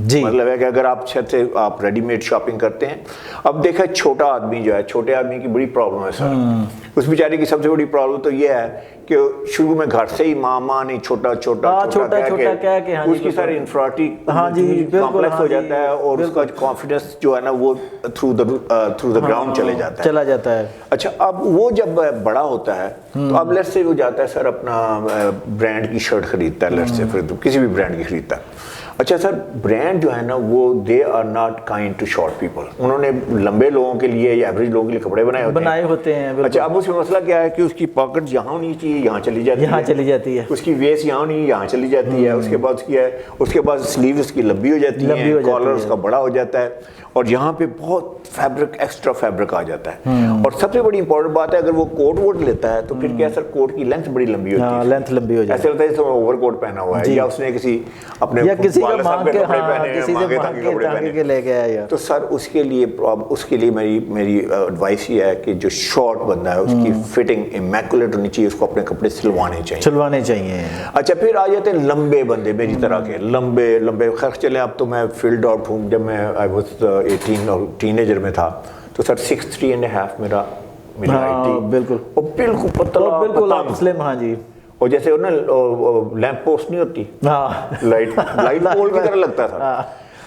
جی مطلب ہے کہ اگر آپ چھت سے آپ ریڈی میڈ شاپنگ کرتے ہیں. اب دیکھا چھوٹا آدمی جو ہے, چھوٹے آدمی کی بڑی پرابلم ہے سر. اس بیچارے کی سب سے بڑی پرابلم تو یہ ہے کہ شروع میں گھر سے ہی ماں نہیں چھوٹا کہہ کے اس کی سر انفرادی کمپلیکس ہو جاتا ہے, اور اس کا کانفیڈنس جو ہے نا وہ تھرو دا گراؤنڈ چلا جاتا ہے. اچھا اب وہ جب بڑا ہوتا ہے تو اب لیٹ سے وہ جاتا ہے سر اپنا برانڈ کی شرٹ خریدتا ہے, لیٹ سے پھر کسی بھی برانڈ کی خریدتا ہے. اچھا سر برانڈ جو ہے نا وہ they are not kind to short people. انہوں نے لمبے لوگوں کے لیے یا ایوریج لوگوں کے لیے کپڑے بنائے ہوتے ہیں. اچھا اب اس میں مسئلہ کیا ہے کہ اس کی پاکٹ یہاں ہونی چاہیے, یہاں چلی جاتی ہے, اس کی ویس یہاں ہونی یہاں چلی جاتی ہے, اس کے بعد اس کی ہے, اس کے بعد سلیو اس کی لمبی ہو جاتی ہے, کالر اس کا بڑا ہو جاتا ہے, اور یہاں پہ بہت فیبرک ایکسٹرا فیبرک آ جاتا ہے. اور سب سے بڑی امپورٹنٹ بات ہے اگر وہ کوٹ ووٹ لیتا ہے تو پھر کیا سر کوٹ کی لینتھ بڑی لمبی ہوتی ہے, لینتھ لمبی ہو جاتی ہے, ایسا لگتا ہے جیسے اوور کوٹ پہنا ہوا ہے, یا اس نے کسی اپنے تو سر اس کے لیے میری ایڈوائس یہ ہے کہ جو شارٹ بندہ ہے اس کی فٹنگ امیکولیٹ ہونی چاہیے, اس کو اپنے کپڑے سلوانے چاہیے. اچھا پھر آ جاتے ہیں لمبے بندے میری طرح کے, لمبے خیر چلیں اب تو میں فیلڈ آؤٹ ہوں, جب میں آئی واز 18 اور ٹین ایجر میں تھا تو سر 6'3.5" میرا ہائٹ تھی, بالکل پتلا مسلم. ہاں جی, اور جیسے نا لیمپ پوسٹ نہیں ہوتی, لائٹ پول کی طرح لگتا تھا.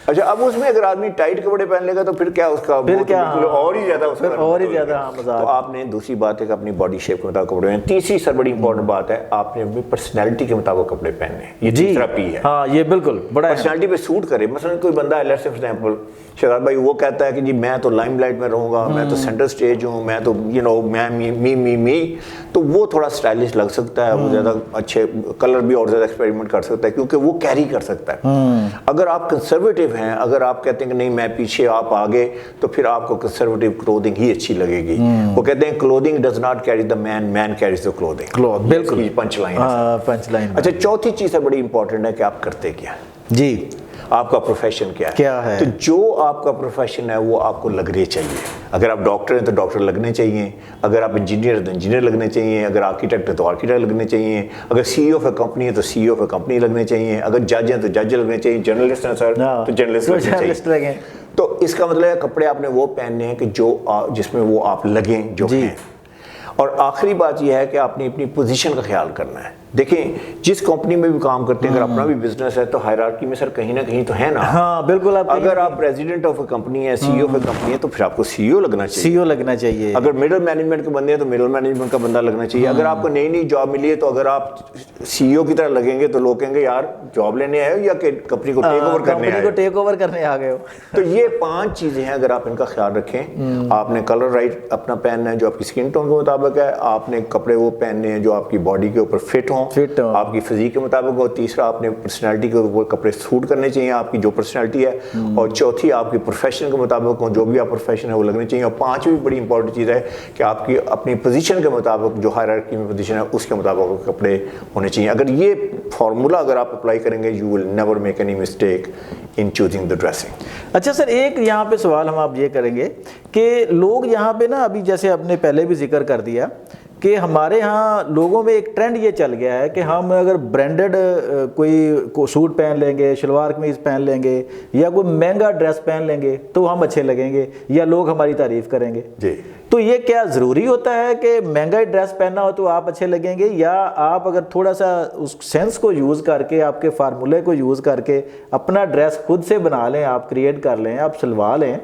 اچھا اب اس میں اگر آدمی ٹائٹ کپڑے پہن لے گا تو پھر کیا اس کا اور ہی زیادہ. تو آپ نے دوسری بات ہے کہ اپنی باڈی شیپ کے مطابق کپڑے پہنے. تیسری سر بڑی امپورٹنٹ بات ہے, آپ نے اپنی پرسنالٹی کے مطابق کپڑے پہننے ہیں. یہ تیسرا پی ہے. ہاں یہ بالکل بڑا پرسنالٹی پہ سوٹ کرے. مثلا کوئی بندہ ہے let's say for example Shahzad بھائی, وہ کہتا ہے کہ جی میں تو لائم لائٹ میں رہوں گا, میں تو سینٹر سٹیج ہوں, میں تو میں می, تو وہ تھوڑا اسٹائلش لگ سکتا ہے, وہ زیادہ اچھے کلر بھی اور زیادہ ایکسپیریمنٹ کر سکتا ہے کیونکہ وہ کیری کر سکتا ہے. اگر آپ کنسرویٹو ہیں, اگر آپ کہتے ہیں کہ نہیں میں پیچھے آپ آگے, تو پھر آپ کو کنسرویٹو کلودنگ ہی اچھی لگے گی. وہ کہتے ہیں clothing does not carry the man, man carries the clothing. بالکل پنچ لائن. اچھا چوتھی چیز ہے بڑی امپورٹنٹ ہے کہ آپ کرتے کیا جی, آپ کا پروفیشن کیا ہے. تو جو آپ کا پروفیشن ہے وہ آپ کو لگنے چاہیے. اگر آپ ڈاکٹر ہیں تو ڈاکٹر لگنے چاہیے, اگر آپ انجینئر ہیں تو انجینئر لگنے چاہیے, اگر آرکیٹیکٹ ہیں تو آرکیٹیکٹ لگنے چاہیے, اگر سی ای او آف اے کمپنی ہے تو سی ای او آف اے کمپنی لگنے چاہیے, اگر جج ہیں تو جج لگنے چاہیے, جرنلسٹ ہیں سر تو جرنلسٹ لگیں. تو اس کا مطلب ہے کپڑے آپ نے وہ پہننے ہیں کہ جو جس میں وہ آپ لگیں جو ہیں. اور آخری بات یہ ہے کہ آپ نے اپنی پوزیشن کا خیال کرنا ہے. دیکھیں جس کمپنی میں بھی کام کرتے ہیں, اگر اپنا بھی بزنس ہے تو ہائرارکی میں سر کہیں نہ کہیں تو ہے نا. ہاں بالکل. اگر آپ پریزیڈنٹ آف اے کمپنی ہے, سی ای او آف اے کمپنی ہے, تو پھر آپ کو سی ای او لگنا چاہیے. اگر مڈل مینجمنٹ کے بندے ہیں تو مڈل مینجمنٹ کا بندہ لگنا چاہیے. اگر آپ کو نئی جاب ملی ہے تو اگر آپ سی ای او کی طرح لگیں گے تو لوگ کہیں گے یار جاب لینے آئے ہو یا کہ کمپنی کو ٹیک اوور کرنے آ گئے ہو. تو یہ 5 چیزیں ہیں, اگر آپ ان کا خیال رکھیں. آپ نے کلر رائٹ اپنا پہننا ہے جو آپ کی اسکن ٹون کے مطابق ہے, آپ نے کپڑے وہ پہننے ہیں جو آپ کی باڈی کے اوپر فٹ ہوں, آپ کی فزیک کے مطابق ہو. تیسرا آپ نے پرسنالٹی کے اوپر کپڑے سوٹ کرنے چاہیے, آپ کی جو پرسنالٹی ہے. اور چوتھی آپ کی پروفیشن کے مطابق ہوں, جو بھی آپ پروفیشن ہے وہ لگنے چاہیے. اور 5ویں بڑی امپورٹنٹ چیز ہے کہ آپ کی اپنی پوزیشن کے مطابق جو ہائرارکی میں پوزیشن ہے اس کے مطابق کپڑے ہونے چاہیے. اگر یہ فارمولا اگر آپ اپلائی کریں گے, you will never make any mistake in choosing the dressing. اچھا سر ایک یہاں پہ سوال ہم آپ یہ کریں گے کہ لوگ یہاں پہ نا ابھی جیسے آپ نے پہلے بھی ذکر کر دیا کہ ہمارے ہاں لوگوں میں ایک ٹرینڈ یہ چل گیا ہے کہ ہم اگر برانڈڈ کوئی سوٹ پہن لیں گے, شلوار قمیض پہن لیں گے, یا کوئی مہنگا ڈریس پہن لیں گے تو ہم اچھے لگیں گے یا لوگ ہماری تعریف کریں گے. جی تو یہ کیا ضروری ہوتا ہے کہ مہنگا ڈریس پہننا ہو تو آپ اچھے لگیں گے, یا آپ اگر تھوڑا سا اس سینس کو یوز کر کے, آپ کے فارمولے کو یوز کر کے اپنا ڈریس خود سے بنا لیں, آپ کریٹ کر لیں, آپ سلوا لیں,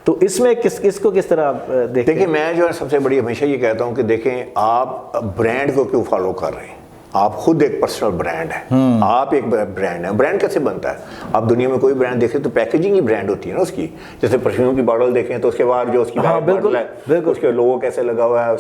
تو اس میں کس کو کس طرح آپ دیکھیں؟ میں جو ہے سب سے بڑی ہمیشہ یہ کہتا ہوں کہ دیکھیں آپ برانڈ کو کیوں فالو کر رہے ہیں. آپ خود ایک پرسنل برانڈ ہے, آپ ایک برانڈ ہے. برانڈ کیسے بنتا ہے؟ آپ دنیا میں کوئی برانڈ دیکھیں تو پیکیجنگ ہی برانڈ ہوتی ہے نا اس کی. جیسے پرفیوم کی باٹل دیکھیں تو اس کے بعد جو اس کی باٹل ہے اس کے لوگو کیسے لگا ہوا ہے,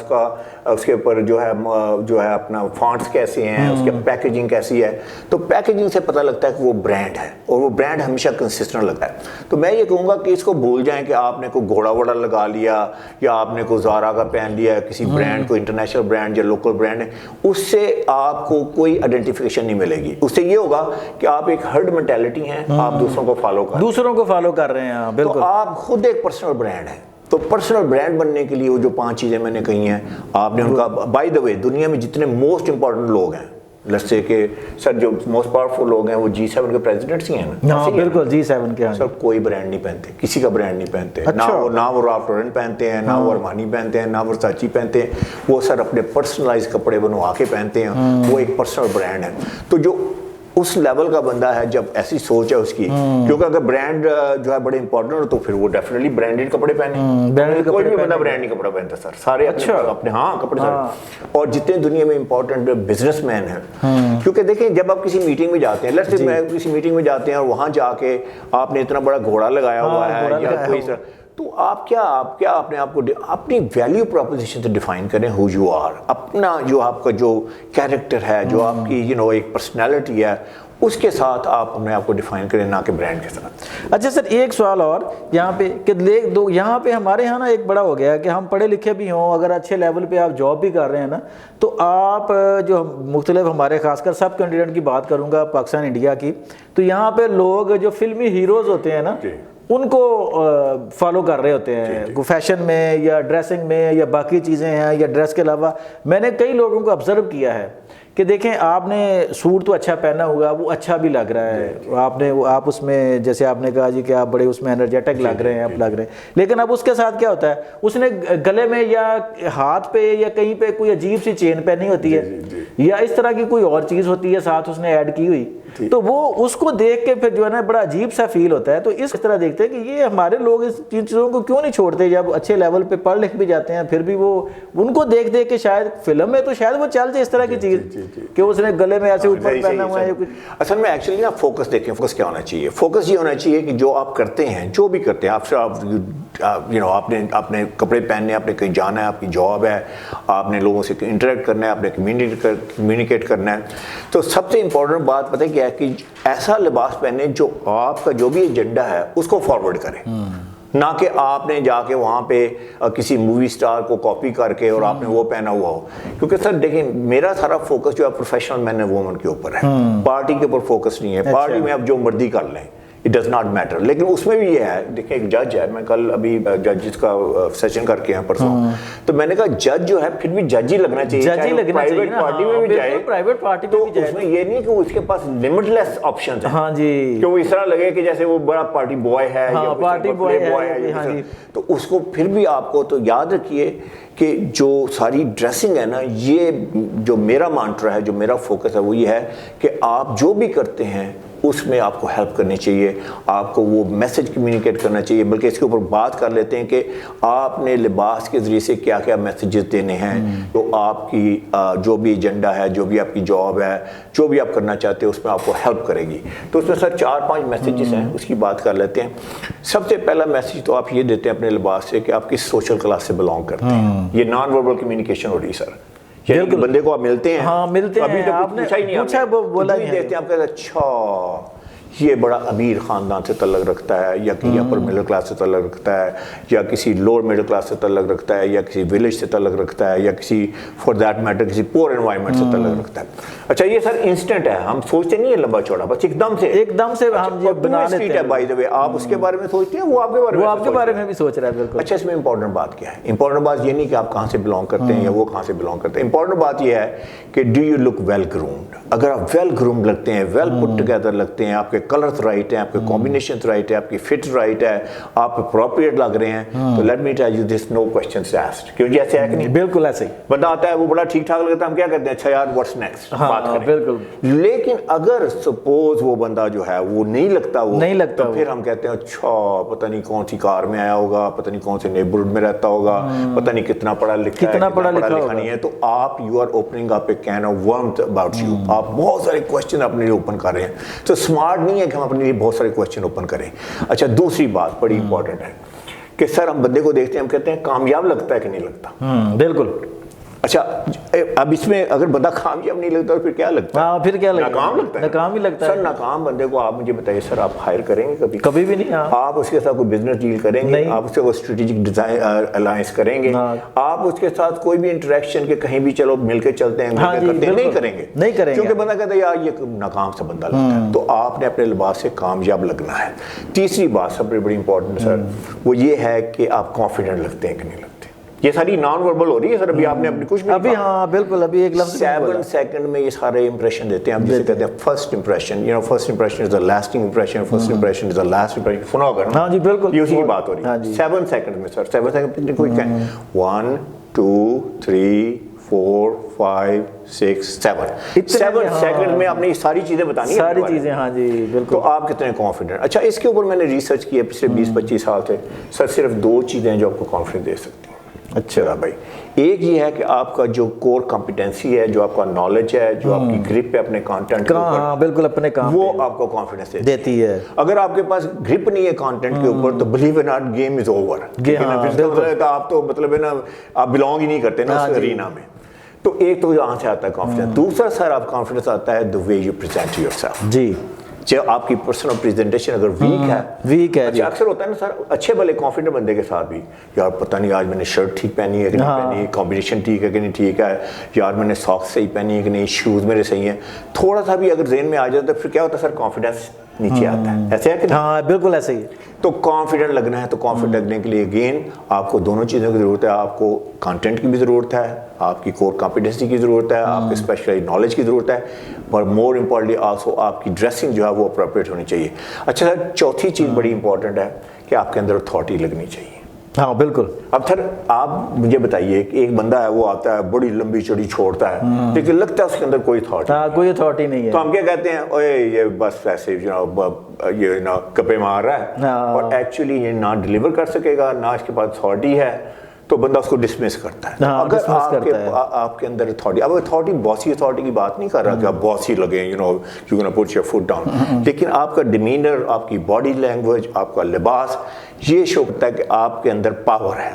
اس کے اوپر جو ہے اپنا فونٹس کیسے ہیں, اس کی پیکیجنگ کیسی ہے. تو پیکیجنگ سے پتہ لگتا ہے کہ وہ برانڈ ہے, اور وہ برانڈ ہمیشہ کنسسٹنٹ لگتا ہے. تو میں یہ کہوں گا کہ اس کو بھول جائیں کہ آپ نے کوئی گھوڑا ووڑا لگا لیا, یا آپ نے کوئی زارا کا پہن لیا, کسی برانڈ کو انٹرنیشنل برانڈ یا لوکل برانڈ ہے, اس سے آپ کو کوئی آئیڈینٹیفیکیشن نہیں ملے گی. اس سے یہ ہوگا کہ آپ ایک ہرڈ مینٹیلٹی ہیں, آپ دوسروں کو فالو کر رہے ہیں. بالکل, تو آپ خود ایک پرسنل برانڈ ہیں. تو پرسنل برانڈ بننے کے لیے وہ جو 5 چیزیں میں نے کہی ہیں, آپ نے ان کا بائی دا وے دنیا میں جتنے موسٹ امپورٹنٹ لوگ ہیں لیٹس سے کہ سر جو موسٹ پاورفل لوگ ہیں وہ G7 کے پریزیڈنٹس ہی ہیں نا. ہاں بالکل G7 کے. سر کوئی برانڈ نہیں پہنتے, کسی کا برانڈ نہیں پہنتے, نہ وہ رالف لورن پہنتے ہیں, نہ وہ ارمانی پہنتے ہیں, نہ ورساچی پہنتے ہیں. وہ سر اپنے پرسنلائز کپڑے بنوا کے پہنتے ہیں, وہ ایک پرسنل برانڈ ہے. تو جو اس لیول کا بندہ ہے, جب ایسی سوچ ہے اس کی, کیونکہ اگر برانڈ جو ہے بڑے امپورٹنٹ ہو تو پھر وہ ڈیفینیٹلی برانڈڈ کپڑے پہنے. کوئی بھی بندہ برانڈ نہیں کپڑا پہنتا سر, سارے اپنے ہاں کپڑے سارے. اور جتنے دنیا میں امپورٹنٹ بزنس مین ہیں, کیونکہ دیکھیں جب آپ کسی میٹنگ میں جاتے ہیں, لیٹس سے کسی میٹنگ میں جاتے ہیں اور وہاں جا کے آپ نے اتنا بڑا گھوڑا لگایا ہوا ہے یا کوئی سر, تو آپ کیا اپنے آپ کو اپنی ویلیو پروپوزیشن سے ڈیفائن کریں ہو یو آر. اپنا جو آپ کا جو کیریکٹر ہے, جو آپ کی ایک پرسنالٹی ہے, اس کے ساتھ آپ اپنے آپ کو ڈیفائن کریں, نہ کہ برانڈ کے ساتھ. اچھا سر ایک سوال اور یہاں پہ کہ یہاں پہ ہمارے یہاں نا ایک بڑا ہو گیا ہے کہ ہم پڑھے لکھے بھی ہوں, اگر اچھے لیول پہ آپ جاب بھی کر رہے ہیں نا, تو آپ جو مختلف ہمارے خاص کر سب کنٹیننٹ کی بات کروں گا, پاکستان انڈیا کی, تو یہاں پہ لوگ جو فلمی ہیروز ہوتے ہیں نا ان کو فالو کر رہے ہوتے ہیں فیشن میں یا ڈریسنگ میں یا باقی چیزیں ہیں یا ڈریس کے علاوہ. میں نے کئی لوگوں کو آبزرو کیا ہے کہ دیکھیں آپ نے سوٹ تو اچھا پہنا ہوا, وہ اچھا بھی لگ رہا ہے, آپ اس میں جیسے آپ نے کہا جی کہ آپ بڑے اس میں انرجیٹک لگ رہے ہیں, آپ لگ رہے ہیں, لیکن اب اس کے ساتھ کیا ہوتا ہے, اس نے گلے میں یا ہاتھ پہ یا کہیں پہ کوئی عجیب سی چین پہنی ہوتی ہے یا اس طرح کی کوئی اور چیز ہوتی ہے ساتھ اس نے ایڈ کی ہوئی, تو وہ اس کو دیکھ کے پھر جو ہے نا بڑا عجیب سا فیل ہوتا ہے. تو اس طرح دیکھتے ہیں کہ یہ ہمارے لوگ اس چیزوں کو کیوں نہیں چھوڑتے, جب اچھے لیول پہ پڑھ لکھ بھی جاتے ہیں پھر بھی وہ ان کو دیکھ کے شاید فلم میں تو شاید وہ چل جائے اس طرح کی چیز کہ اس نے گلے میں ایسے اوپر پہنا ہوا ہے. اصل میں ایکچولی نا فوکس دیکھیں, فوکس کیا ہونا چاہیے, فوکس یہ ہونا چاہیے کہ جو آپ کرتے ہیں, جو بھی کرتے ہیں, آپ نے کپڑے پہننے, آپ نے کہیں جانا ہے, آپ کی جاب ہے, آپ نے لوگوں سے انٹریکٹ کرنا ہے, آپ نے کمیونیکیٹ کرنا ہے, تو سب سے امپورٹنٹ بات پتہ کیا ہے کہ ایسا لباس پہنے جو آپ کا جو بھی ایجنڈا ہے اس کو فارورڈ کرے, نہ کہ آپ نے جا کے وہاں پہ کسی مووی سٹار کو کاپی کر کے اور آپ نے وہ پہنا ہوا ہو. کیونکہ سر دیکھیں میرا سارا فوکس جو ہے پروفیشنل مین اینڈ وومن کے اوپر ہے, پارٹی کے اوپر فوکس نہیں ہے. پارٹی میں آپ جو مرضی کر لیں, اٹ ڈز ناٹ میٹر. لیکن اس میں بھی یہ ہے, دیکھیں ایک جج ہے, میں کل ابھی ججز کا سیشن کر کے ہیں پرسوں, تو میں نے کہا جج جو ہے پھر بھی جج ہی لگنا چاہیے, پرائیویٹ پارٹی میں بھی جائے, پرائیویٹ پارٹی تو اس میں یہ نہیں کہ اس کے پاس لمٹ لیس آپشنز ہیں. ہاں جی, کہ وہ اس طرح لگے کہ جیسے وہ بڑا پارٹی بوائے ہے یا پارٹی بوائے ہے, تو اس کو پھر بھی آپ کو تو یاد رکھیے کہ جو ساری ڈریسنگ ہے نا, یہ جو میرا مانٹرا ہے, جو میرا فوکس ہے, وہ یہ ہے کہ آپ جو بھی کرتے ہیں اس میں آپ کو ہیلپ کرنی چاہیے, آپ کو وہ میسج کمیونیکیٹ کرنا چاہیے. بلکہ اس کے اوپر بات کر لیتے ہیں کہ آپ نے لباس کے ذریعے سے کیا کیا میسیجز دینے ہیں, تو آپ کی جو بھی ایجنڈا ہے, جو بھی آپ کی جاب ہے, جو بھی آپ کرنا چاہتے ہیں اس میں آپ کو ہیلپ کرے گی. تو اس میں سر 4-5 میسیجز ہیں, اس کی بات کر لیتے ہیں. سب سے پہلا میسیج تو آپ یہ دیتے ہیں اپنے لباس سے کہ آپ کس سوشل کلاس سے بلانگ کرتے ہیں. یہ نان وربل کمیونیکیشن ہو رہی سر, یعنی بندے کو آپ ملتے ہیں, ابھی تو کچھ پوچھا ہی نہیں, آپ نے دیکھتے ہیں, آپ کہتے ہیں اچھا یہ بڑا امیر خاندان سے تعلق رکھتا ہے, یا کہ اپر مڈل کلاس سے تعلق رکھتا ہے, یا کسی لوور مڈل کلاس سے تعلق رکھتا ہے, یا کسی ولیج سے تعلق رکھتا ہے, یا کسی فار دیٹ میٹر کسی پور انوائرمنٹ سے تعلق رکھتا ہے. اچھا یہ سر انسٹنٹ ہے, ہم سوچتے نہیں ہے لمبا چوڑا, بس ایک دم سے ہم یہ بنا لیتے ہیں. بائی دی وے آپ اس کے بارے میں سوچتے ہیں, وہ آپ کے بارے میں بھی سوچ رہا ہے. بالکل. اچھا اس میں امپورٹنٹ بات کیا ہے, امپورٹنٹ بات یہ نہیں کہ آپ کہاں سے بلانگ کرتے ہیں یا وہ کہاں سے بلانگ کرتے ہیں. امپورٹنٹ بات یہ ہے کہ do you look well groomed. اگر آپ ویل گرومڈ لگتے ہیں, ویل پٹ ٹوگیدر لگتے ہیں, آپ کے کلرز رائٹ ہیں, آپ کے کمبینیشنز رائٹ ہے, آپ کی فٹ رائٹ ہے, آپ اپروپریٹ لگ رہے ہیں, تو let me tell you this no questions asked. کیوں جی ایسے ہے کہ نہیں, بالکل ایسے ہی بندہ آتا ہے وہ بڑا ٹھیک ٹھاک لگتا ہے, ہم کیا کرتے ہیں, اچھا یار واٹس نیکسٹ, بات کریں. بالکل. لیکن اگر سپوز وہ بندہ جو ہے وہ نہیں لگتا, تو پھر ہم کہتے ہیں اچھا پتہ نہیں کون سی کار میں آیا ہوگا, پتہ نہیں کون سے نیبرہڈ میں رہتا ہوگا, پتہ نہیں کتنا پڑھا لکھا ہے, کتنا پڑھا لکھا نہیں ہے. تو آپ you are opening up a can of warmth about you. آپ بہت سارے کوسچن اپنے لیے اوپن کر رہے ہیں. تو اسمارٹ نہیں ہے کہ ہم اپنے لیے بہت سارے کوسچن اوپن کریں. اچھا دوسری بات بڑی امپورٹنٹ ہے کہ سر ہم بندے کو دیکھتے ہیں, ہم کہتے ہیں کامیاب لگتا ہے کہ نہیں لگتا. بالکل. اچھا اب اس میں اگر بندہ کامیاب نہیں لگتا تو پھر کیا لگتا ہے, پھر کیا لگتا ہے, ناکام لگتا ہے. ناکام ہی لگتا ہے. سر ناکام بندے کو آپ مجھے بتائیے سر, آپ ہائر کریں گے کبھی بھی نہیں. آپ اس کے ساتھ کوئی بزنس ڈیل کریں گے, آپ اس سے کوئی اسٹریٹجک ڈیزائن الائنس کریں گے, آپ اس کے ساتھ کوئی بھی انٹریکشن کے کہیں بھی چلو مل کے چلتے ہیں, نہیں کریں گے, کیونکہ بندہ کہتا ہے یار یہ ناکام سا بندہ لگتا ہے. تو آپ نے اپنے لباس سے کامیاب لگنا ہے. تیسری بات سب سے بڑی امپورٹنٹ سر وہ یہ ہے کہ آپ کانفیڈنٹ لگتے ہیں کہ نہیں لگتے. یہ ساری نان وربل ہو رہی ہے سر, ابھی آپ نے اپنی کچھ بھی ابھی, ہاں بالکل, ابھی ایک لفظ 7 سیکنڈ میں یہ سارے امپریشن دیتے ہیں. ہم جسے کہتے ہیں first impression, you know first impression is the lasting impression, first impression is the last impression. سنا ہوگا نا, ہاں جی بالکل, یہ اسی کی بات ہو رہی ہے. 7 سیکنڈ میں سر, 7 سیکنڈ میں کوئی کہیں 1 2 3 4 5 6 7 سیکنڈ میں آپ نے یہ ساری چیزیں بتانی ہیں, ساری چیزیں. ہاں جی بالکل. تو آپ کتنے کانفیڈنٹ. اچھا, اس کے اوپر میں نے ریسرچ کی ہے پچھلے 20-25 سال سے سر. صرف 2 چیزیں جو آپ کو کانفیڈنس دے سکتی ہیں. اچھا بھائی, ایک یہ ہے کہ آپ کا جو کور کمپیٹنسی ہے, جو آپ کا نالج ہے, جو آپ کی گرپ ہے اپنے کانٹینٹ کے اوپر, ہاں بالکل اپنے کام, وہ آپ کو کانفیڈنس دیتی ہے. اگر آپ کے پاس گرپ نہیں ہے کانٹینٹ کے اوپر تو believe it not, game is over. آپ تو مطلب ہے نا, آپ بلانگ ہی نہیں کرتے نا اس ارینا میں. تو ایک تو یہاں سے آتا ہے کانفیڈنس. دوسرا سر آپ کانفیڈنس آتا ہے the way you present yourself. جی, جب آپ کی پرسنل پریزنٹیشن اگر ویک ہے, اچھا اکثر ہوتا ہے نا سر اچھے بھلے کانفیڈنٹ بندے کے ساتھ بھی, یار پتہ نہیں آج میں نے شرٹ ٹھیک پہنی ہے کہ نہیں پہنی, کمبینیشن ٹھیک ہے کہ نہیں ٹھیک ہے, یار میں نے ساکس صحیح پہنی ہے کہ نہیں, شوز میرے صحیح ہیں. تھوڑا سا بھی اگر ذہن میں آ جاتا ہے پھر کیا ہوتا ہے سر, کانفیڈنس نیچے آتا ہے. ایسے ہے کہ ہاں بالکل ایسے ہی. تو کانفیڈنٹ لگنا ہے تو کانفیڈنٹ لگنے کے لیے اگین آپ کو دونوں چیزوں کی ضرورت ہے. آپ کو کانٹینٹ کی بھی ضرورت ہے, آپ کی کور کمپیٹنسی کی ضرورت ہے, آپ کی اسپیشلائز نالج کی ضرورت ہے, اور مور امپورٹنٹلی آلسو آپ کی ڈریسنگ جو ہے وہ اپروپریٹ ہونی چاہیے. اچھا سر, چوتھی چیز بڑی امپورٹنٹ ہے کہ آپ کے اندر اتھارٹی لگنی چاہیے. ہاں بالکل. اب سر آپ مجھے بتائیے کہ ایک بندہ ہے وہ آتا ہے بڑی لمبی چوڑی چھوڑتا ہے, لیکن لگتا ہے اس کے اندر کوئی اتھارٹی, کوئی اتھارٹی نہیں ہے. تو ہم کیا کہتے ہیں, اوے یہ بس ایسے یہ نا کپے مار رہا ہے, اور ایکچولی یہ نہ ڈلیور کر سکے گا, نہ اس کے پاس اتھارٹی ہے, تو بندہ اس کو ڈسمس کرتا ہے. اگر آپ کے اندر اتھارٹی, اب اتھارٹی باسی اتھارٹی کی بات نہیں کر رہا کہ آپ باسی لگیں, you know you gonna put your foot down, لیکن آپ کا ڈیمینر, آپ کی باڈی لینگویج, آپ کا لباس, یہ شو کرتا ہے کہ آپ کے اندر پاور ہے,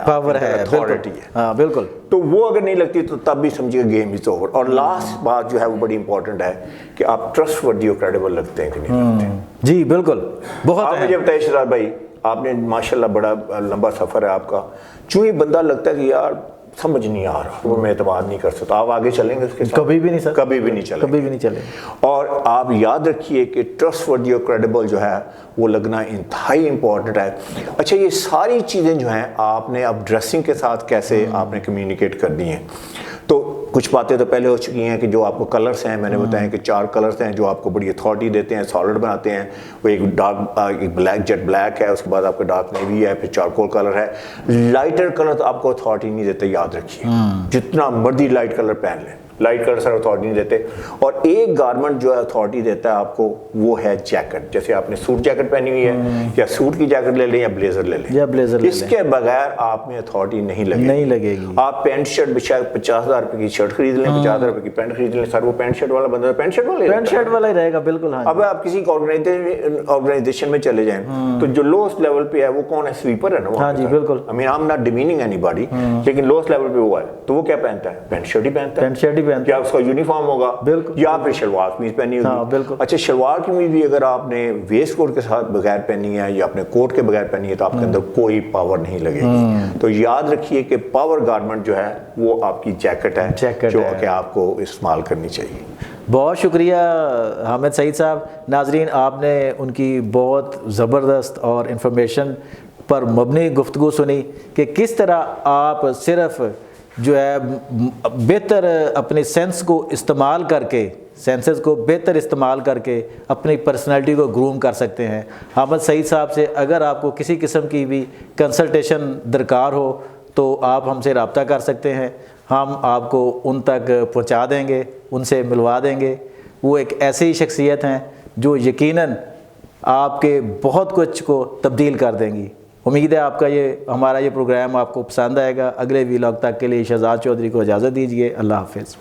اتھارٹی ہے. ہاں بالکل. تو وہ اگر نہیں لگتی تو تب بھی سمجھیے گیم از اوور. اور لاسٹ بات جو ہے وہ بڑی امپورٹنٹ ہے کہ آپ ٹرسٹ وردی اور کریڈیبل لگتے ہیں کہ نہیں لگتے. جی بالکل. بہت. آپ مجھے بتائیے شہزاد بھائی, آپ نے ماشاءاللہ بڑا لمبا سفر ہے آپ کا, چوں ہی بندہ لگتا ہے کہ یار سمجھ نہیں آ رہا, وہ میں اعتماد نہیں کر سکتا, آپ آگے چلیں گے اس کے ساتھ؟ کبھی بھی نہیں سر, کبھی بھی نہیں چلیں, کبھی بھی نہیں چلیں. اور آپ یاد رکھیے کہ ٹرسٹ وردی اور کریڈیبل جو ہے وہ لگنا انتہائی امپورٹنٹ ہے. اچھا, یہ ساری چیزیں جو ہیں آپ نے اب ڈریسنگ کے ساتھ کیسے آپ نے کمیونیکیٹ کرنی ہیں. تو کچھ باتیں تو پہلے ہو چکی ہیں کہ جو آپ کو کلرز ہیں, میں نے بتایا کہ 4 کلرز ہیں جو آپ کو بڑی اتھارٹی دیتے ہیں, سالڈ بناتے ہیں. وہ ایک ڈارک, ایک بلیک, جیٹ بلیک ہے, اس کے بعد آپ کا ڈارک نیوی ہے, پھر چارکول کلر ہے. لائٹر کلر آپ کو اتھارٹی نہیں دیتے, یاد رکھیے. جتنا مرضی لائٹ کلر پہن لیں, لائٹ کلر سر اتھارٹی نہیں دیتے. اور ایک گارمنٹ جو ہے اتھارٹی دیتا ہے آپ کو, وہ ہے جیکٹ. جیسے آپ نے سوٹ جیکٹ پہنی ہوئی ہے, یا سوٹ کی جیکٹ لے لیں یا بلیزر لے لیں, اس کے بغیر آپ میں اتھارٹی نہیں لگے گی. آپ پینٹ شرٹ بچا 50,000 روپے کی شرٹ خرید لیں, 50,000 روپے کی پینٹ خرید لیں, سر وہ پینٹ شرٹ والا بندہ پینٹ شرٹ والا ہی رہے گا. بالکل. اب آپ کسی آرگنائزیشن میں چلے جائیں تو جو لوسٹ لیول پہ ہے وہ کون ہے, سویپر ہے نا. ہاں جی بالکل. I mean I'm not demeaning anybody, لیکن لوسٹ لیول پہ وہ ہے, تو وہ کیا پہنتا ہے, پینٹ شرٹ ہی پہنتا ہے, یا اس کا یونیفارم ہوگا, یا پھر شلوار قمیض پہنی ہوگی. اچھا, شلوار قمیض بھی اگر آپ نے ویسٹ کوٹ کے ساتھ بغیر پہنی ہے یا اپنے کوٹ کے بغیر پہنی ہے تو آپ کے اندر کوئی پاور نہیں لگے گی. تو یاد رکھیے کہ پاور گارمنٹ جو ہے وہ آپ کی جیکٹ ہے, جو کہ آپ کو استعمال کرنی چاہیے. بہت شکریہ حامد سعید صاحب. ناظرین, آپ نے ان کی بہت زبردست اور انفارمیشن پر مبنی گفتگو سنی کہ کس طرح آپ صرف جو ہے بہتر اپنے سینس کو استعمال کر کے, سینسز کو بہتر استعمال کر کے اپنی پرسنالٹی کو گروم کر سکتے ہیں. حامد سعید صاحب سے اگر آپ کو کسی قسم کی بھی کنسلٹیشن درکار ہو تو آپ ہم سے رابطہ کر سکتے ہیں, ہم آپ کو ان تک پہنچا دیں گے, ان سے ملوا دیں گے. وہ ایک ایسی شخصیت ہیں جو یقیناً آپ کے بہت کچھ کو تبدیل کر دیں گی. امید ہے آپ کا ہمارا یہ پروگرام آپ کو پسند آئے گا. اگلے ویلاگ تک کے لیے شہزاد چودھری کو اجازت دیجیے. اللہ حافظ.